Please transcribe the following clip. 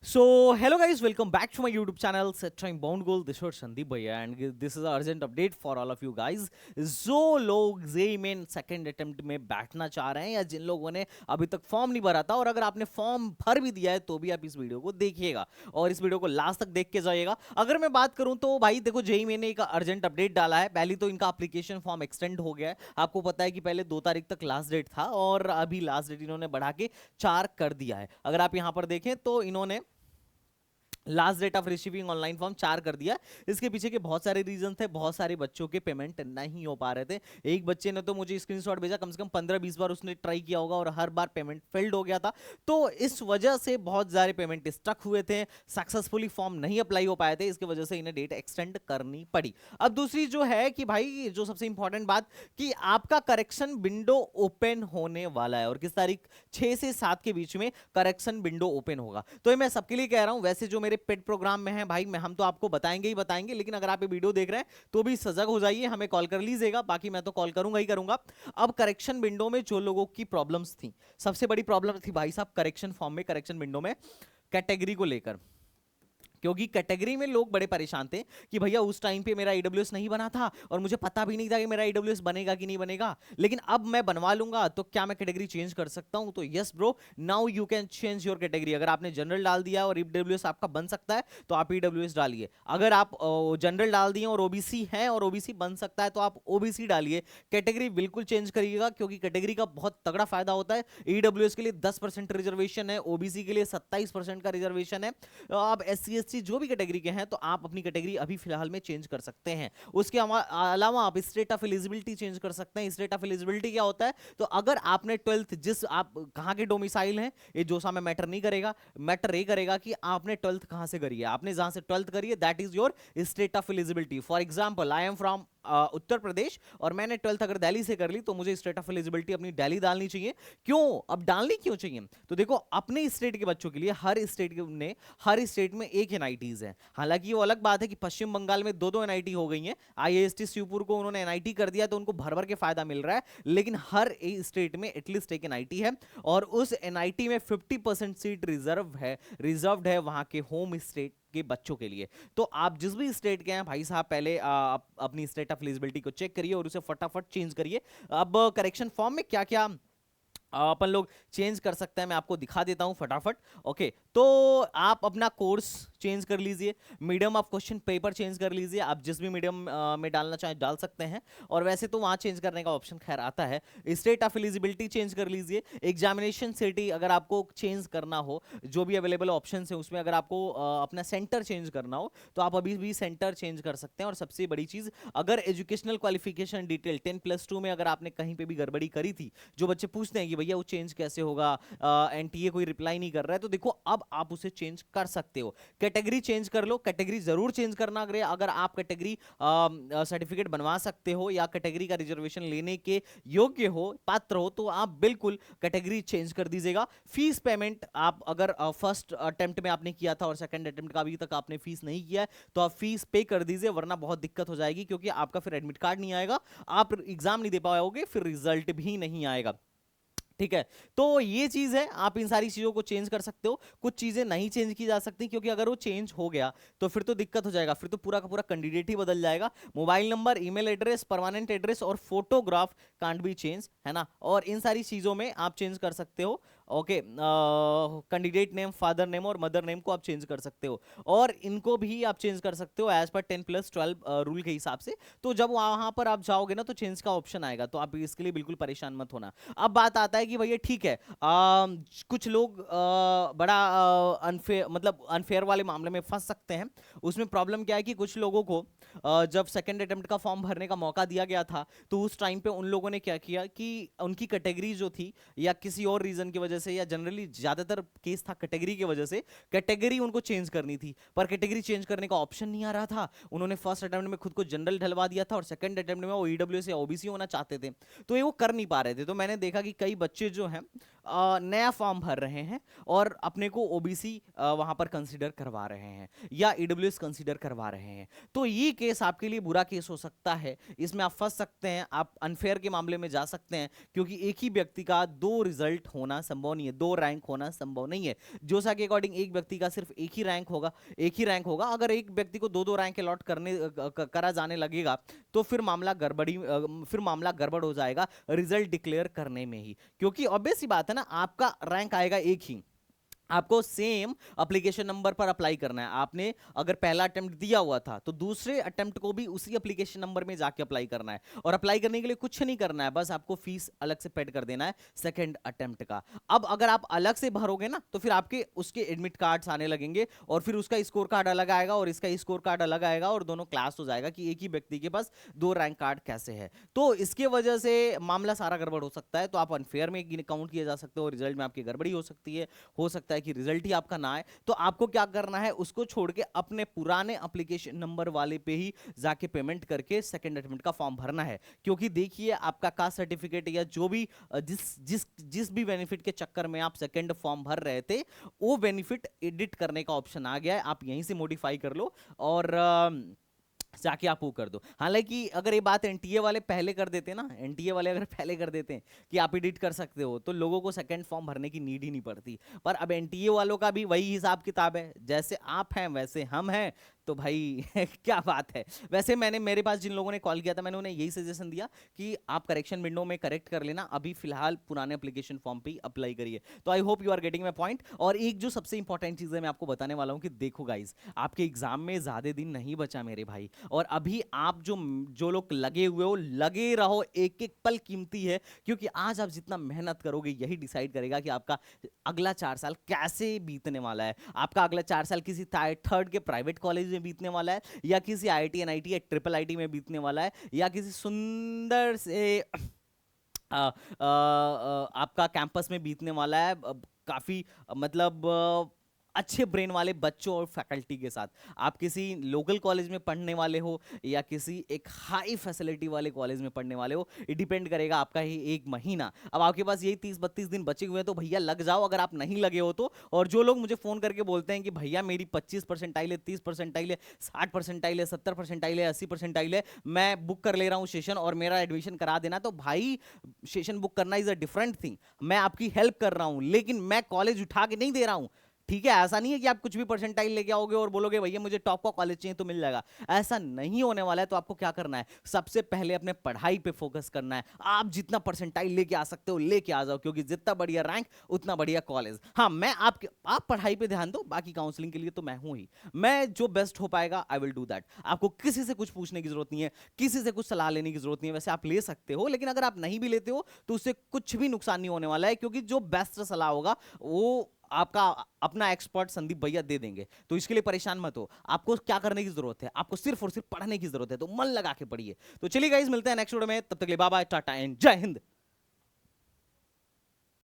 So, hello guys, welcome back to my YouTube channel, Set Time Bound Goal. This is Sandeep Bhaiya, and this is an urgent update for all of you guys. जो लोग JEE main second attempt में बैठना चाह रहे हैं या जिन लोगों ने अभी तक फॉर्म नहीं भरा था, और अगर आपने फॉर्म भर भी दिया है तो भी आप इस वीडियो को देखिएगा और इस वीडियो को लास्ट तक देख के जाइएगा। अगर मैं बात करूं तो भाई देखो, जेई मेन ने एक अर्जेंट अपडेट डाला है। पहली तो इनका एप्लीकेशन फॉर्म एक्सटेंड हो गया है। आपको पता है कि पहले 2 तारीख तक लास्ट डेट था और अभी लास्ट डेट इन्होंने बढ़ा के 4 कर दिया है। अगर आप यहां पर देखें तो इन्होंने last date of receiving online form 4 कर दिया। इसके पीछे के बहुत सारे रीजन थे, बहुत सारे बच्चों के पेमेंट नहीं हो पा रहे थे। एक बच्चे ने तो मुझे स्क्रीनशॉट भेजा, कम से कम 15-20 बार उसने ट्राई किया होगा और हर बार पेमेंट फेल्ड हो गया था। तो इस वजह से बहुत सारे पेमेंट स्टक हुए थे, सक्सेसफुली फॉर्म नहीं अप्लाई हो पाए थे। इसकी वजह से इन्हें डेट एक्सटेंड करनी पड़ी। अब दूसरी जो है कि भाई जो सबसे इंपॉर्टेंट बात कि आपका करेक्शन विंडो ओपन होने वाला है और किस तारीख 6 से 7 के बीच में करेक्शन विंडो ओपन होगा। तो ये मैं सबके लिए कह रहा हूं। वैसे जो मेरे पेड प्रोग्राम में है भाई, हम तो आपको बताएंगे ही बताएंगे, लेकिन अगर आप ये वीडियो देख रहे हैं तो भी सजग हो जाइए, हमें कॉल कर लीजिएगा। बाकी मैं तो कॉल करूंगा ही करूंगा। अब करेक्शन विंडो में जो लोगों की प्रॉब्लम्स थी, सबसे बड़ी प्रॉब्लम थी भाई साहब करेक्शन फॉर्म में, करेक्शन विंडो में कैटेगरी को लेकर। क्योंकि कैटेगरी में लोग बड़े परेशान थे कि भैया उस टाइम पे मेरा ईडब्ल्यूएस नहीं बना था और मुझे पता भी नहीं था कि मेरा ईडब्ल्यूएस बनेगा कि नहीं बनेगा, लेकिन अब मैं बनवा लूंगा तो क्या मैं कैटेगरी चेंज कर सकता हूं? तो yes bro, now you can change your category. अगर आपने जनरल डाल दिया और ईडब्ल्यूएस आपका बन सकता है तो आप ईडब्ल्यूएस डालिए। अगर आप जनरल डाल दिए और ओबीसी हैं और ओबीसी बन सकता है तो आप ओबीसी डालिए। कैटेगरी बिल्कुल चेंज करिएगा, क्योंकि कैटेगरी का बहुत तगड़ा फायदा होता है। ईडब्ल्यूएस के लिए 10% रिजर्वेशन है, ओबीसी के लिए 27% का रिजर्वेशन है। आप एससी एसटी जो भी कैटेगरी हैं तो आप अपनी कैटेगरी अभी फिलहाल में चेंज कर सकते हैं। उसके अलावा आप स्टेट ऑफ एलिजिबिलिटी चेंज कर सकते हैं। स्टेट ऑफ एलिजिबिलिटी क्या होता है? तो अगर आपने 12th, जिस आप कहां के डोमिसाइल हैं, ये जोसा में मैटर नहीं करेगा। मैटर ये करेगा कि आपने 12th कहां से करी है। आपने जहां से 12th करी है, that is your state of eligibility. For example, I am from Uttar Pradesh और मैंने 12th अगर दिल्ली से कर ली तो मुझे स्टेट ऑफ एलिजिबिलिटी अपनी दिल्ली डालनी चाहिए। क्यों? अब डालनी क्यों चाहिए? तो देखो, अपने स्टेट के बच्चों के लिए हर स्टेट में एक एनआईटीज है। हालांकि वो अलग बात है कि पश्चिम बंगाल में 2-2 एनआईटी हो गई हैं। आईआईएसटी शिवपुर को उन्होंने एनआईटी कर दिया तो उनको भर भर के फायदा मिल रहा है, लेकिन हर स्टेट में एटलीस्ट एक एनआईटी है और उस एनआईटी में 50% सीट रिजर्व्ड है वहां के होम स्टेट के बच्चों के लिए। तो आप जिस भी स्टेट के हैं भाई साहब, पहले अपनी स्टेट ऑफ एलिजिबिलिटी को चेक करिए और उसे फटाफट चेंज करिए। अब करेक्शन फॉर्म में क्या क्या अपन लोग चेंज कर सकते हैं मैं आपको दिखा देता हूं फटाफट। ओके, तो आप अपना कोर्स चेंज कर लीजिए, medium of question paper change कर लीजिए। आप जिस भी मीडियम में डालना चाहें डाल सकते हैं, और वैसे तो वहां चेंज करने का ऑप्शन खैर आता है। स्टेट ऑफ एलिजिबिलिटी चेंज कर लीजिए। एग्जामिनेशन सिटी अगर आपको चेंज करना हो, जो भी अवेलेबल ऑप्शन है उसमें अगर आपको अपना सेंटर चेंज करना हो तो आप अभी भी सेंटर चेंज कर सकते हैं। और सबसे बड़ी चीज, अगर एजुकेशनल क्वालिफिकेशन डिटेल 10+2 में अगर आपने कहीं पे भी गड़बड़ी करी थी, जो बच्चे पूछते हैं कि भैया वो चेंज कैसे होगा, एनटीए कोई रिप्लाई नहीं कर रहा है, तो देखो अब आप उसे चेंज कर सकते हो। कैटेगरी चेंज कर लो, कैटेगरी जरूर चेंज करना। अगर आप कैटेगरी सर्टिफिकेट बनवा सकते हो या कैटेगरी का रिजर्वेशन लेने के योग्य हो, पात्र हो, तो आप बिल्कुल कैटेगरी चेंज कर दीजिएगा। फीस पेमेंट आप अगर फर्स्ट अटेम्प्ट में आपने किया था और सेकंड अटेम्प्ट का अभी तक आपने फीस नहीं किया है तो आप फीस पे कर दीजिए, वरना बहुत दिक्कत हो जाएगी, क्योंकि आपका फिर एडमिट कार्ड नहीं आएगा, आप एग्जाम नहीं दे पाओगे, फिर रिजल्ट भी नहीं आएगा। ठीक है, तो ये चीज है, आप इन सारी चीजों को चेंज कर सकते हो। कुछ चीजें नहीं चेंज की जा सकती, क्योंकि अगर वो चेंज हो गया तो फिर तो दिक्कत हो जाएगा, फिर तो पूरा का पूरा कैंडिडेट ही बदल जाएगा। Mobile number, email address, permanent address और फोटोग्राफ कांट बी चेंज, है ना। और इन सारी चीजों में आप चेंज कर सकते हो। Okay, candidate name, father name और मदर नेम को आप चेंज कर सकते हो, और इनको भी आप चेंज कर सकते हो एज पर 10+12 रूल के हिसाब से। तो जब वहां पर आप जाओगे ना तो चेंज का ऑप्शन आएगा, तो आप इसके लिए बिल्कुल परेशान मत होना। अब बात आता है कि भैया ठीक है, कुछ लोग बड़ा अनफेयर, मतलब अनफेयर वाले मामले में फंस सकते हैं। उसमें प्रॉब्लम क्या है कि कुछ लोगों को जब सेकंड अटेम्प्ट का फॉर्म भरने का मौका दिया गया था तो उस टाइम पे उन लोगों ने क्या किया कि उनकी कैटेगरी जो थी, या किसी और रीजन की वजह से, या जनरली ज्यादातर केस था कैटेगरी की वजह से, कैटेगरी उनको चेंज करनी थी पर कैटेगरी चेंज करने का ऑप्शन नहीं आ रहा था। उन्होंने फर्स्ट अटेम्प्ट में खुद को जनरल ढलवा दिया था और सेकंड अटेम्प्ट में वो ईडब्ल्यूएस या ओबीसी होना चाहते थे, तो ये वो कर नहीं पा रहे थे। तो मैंने देखा कि कई बच्चे जो हैं नया फॉर्म भर रहे हैं और अपने को ओबीसी वहां पर कंसीडर करवा रहे हैं या ईडब्ल्यूएस कंसीडर करवा रहे हैं, तो ये केस आपके लिए बुरा केस हो सकता है। इसमें आप फंस सकते हैं, आप अनफेयर के मामले में जा सकते हैं, क्योंकि एक ही व्यक्ति का दो रिजल्ट होना संभव नहीं है, दो रैंक होना संभव नहीं है। जोसा के अकॉर्डिंग एक व्यक्ति का सिर्फ एक ही रैंक होगा, एक ही रैंक होगा। अगर एक व्यक्ति को दो दो रैंक अलॉट करा जाने लगेगा तो फिर मामला गड़बड़ हो जाएगा रिजल्ट डिक्लेयर करने में ही, क्योंकि ऑब्वियस सी बात है ना, आपका रैंक आएगा एक ही, आपको सेम एप्लीकेशन नंबर पर अप्लाई करना है। आपने अगर पहला अटेम्प्ट दिया हुआ था तो दूसरे अटेम्प्ट को भी उसी एप्लीकेशन नंबर में जाके अप्लाई करना है, और अप्लाई करने के लिए कुछ नहीं करना है, बस आपको फीस अलग से पेड कर देना है सेकंड अटेम्प्ट का। अब अगर आप अलग से भरोगे ना तो फिर आपके उसके एडमिट कार्ड्स आने लगेंगे, और फिर उसका स्कोर कार्ड अलग आएगा और इसका स्कोर कार्ड अलग आएगा, और दोनों क्लास हो जाएगा कि एक ही व्यक्ति के पास दो रैंक कार्ड कैसे है। तो इसके वजह से मामला सारा गड़बड़ हो सकता है, तो आप अनफेयर में काउंट किया जा सकते हो, रिजल्ट में आपकी गड़बड़ी हो सकता है कि रिजल्ट ही आपका ना आए। तो आपको क्या करना है, उसको छोड़ के अपने पुराने एप्लीकेशन नंबर वाले पे ही जाके पेमेंट करके सेकंड अटेम्प्ट का फॉर्म भरना है। क्योंकि देखिए, आपका कास्ट सर्टिफिकेट या जो भी जिस जिस जिस भी बेनिफिट के चक्कर में आप सेकंड फॉर्म भर रहे थे, वो बेनिफिट एडिट करने का ऑप्शन आ गया है, आप यहीं से मॉडिफाई कर लो और जाके आप वो कर दो। हालांकि अगर ये बात एनटीए वाले पहले कर देते ना, एनटीए वाले अगर पहले कर देते हैं कि आप एडिट कर सकते हो, तो लोगों को सेकंड फॉर्म भरने की नीड ही नहीं पड़ती। पर अब एनटीए वालों का भी वही हिसाब किताब है, जैसे आप हैं वैसे हम हैं, तो भाई क्या बात है। वैसे मेरे पास जिन लोगों ने कॉल किया था, मैंने उन्हें यही सजेशन दिया कि आप करेक्शन विंडो में करेक्ट कर लेना, अभी फिलहाल पुराने एप्लीकेशन फॉर्म पे अप्लाई करिए। तो I hope you are getting my point. और एक जो सबसे इंपॉर्टेंट चीज है मैं आपको बताने वाला हूं कि देखो गाइज, आपके एग्जाम में ज्यादा दिन नहीं बचा मेरे भाई, और अभी आप जो लोग लगे हुए हो, लगे रहो, एक एक पल कीमती है, क्योंकि आज आप जितना मेहनत करोगे यही डिसाइड करेगा कि आपका अगला 4 साल कैसे बीतने वाला है। आपका अगला 4 साल किसी थर्ड के प्राइवेट कॉलेज में बीतने वाला है, या किसी आईआईटी एनआईटी या ट्रिपल आईटी में बीतने वाला है, या किसी सुंदर से आपका कैंपस में बीतने वाला है, काफी मतलब अच्छे ब्रेन वाले बच्चों और फैकल्टी के साथ। आप किसी लोकल कॉलेज में पढ़ने वाले हो या किसी एक हाई फैसिलिटी वाले कॉलेज में पढ़ने वाले हो, ये डिपेंड करेगा आपका ही एक महीना। अब आपके पास यही 30-32 दिन बचे हुए हैं, तो भैया लग जाओ अगर आप नहीं लगे हो तो। और जो लोग मुझे फोन करके बोलते हैं कि भैया मेरी 25 परसेंटाइल है, 30 परसेंटाइल है, 60 परसेंटाइल है, 70 परसेंटाइल है, 80 परसेंटाइल है, मैं बुक कर ले रहा हूँ सेशन और मेरा एडमिशन करा देना, तो भाई सेशन बुक करना इज अ डिफरेंट थिंग। मैं आपकी हेल्प कर रहा हूँ, लेकिन मैं कॉलेज उठा के नहीं दे रहा हूँ। ठीक है, ऐसा नहीं है कि आप कुछ भी परसेंटाइल लेके आओगे और बोलोगे भैया मुझे टॉप का कॉलेज चाहिए तो मिल जाएगा, ऐसा नहीं होने वाला है। तो आपको क्या करना है, सबसे पहले अपने पढ़ाई पे फोकस करना है। आप जितना परसेंटाइल लेके आ सकते हो लेके आ जाओ, क्योंकि जितना बढ़िया रैंक उतना बढ़िया कॉलेज। हाँ, आप पढ़ाई पे ध्यान दो, बाकी काउंसलिंग के लिए तो मैं हूं ही, मैं जो बेस्ट हो पाएगा आई विल डू दैट। आपको किसी से कुछ पूछने की जरूरत नहीं है, किसी से कुछ सलाह लेने की जरूरत नहीं है। वैसे आप ले सकते हो, लेकिन अगर आप नहीं भी लेते हो तो उससे कुछ भी नुकसान नहीं होने वाला है, क्योंकि जो बेस्ट सलाह होगा वो आपका अपना एक्सपर्ट संदीप भैया दे देंगे। तो इसके लिए परेशान मत हो। आपको क्या करने की जरूरत है, आपको सिर्फ और सिर्फ पढ़ने की जरूरत है, तो मन लगा के पढ़िए। तो चलिए गाइस, मिलते हैं नेक्स्ट वीडियो में, तब तक के लिए बाय बाय, टाटा एंड जय हिंद।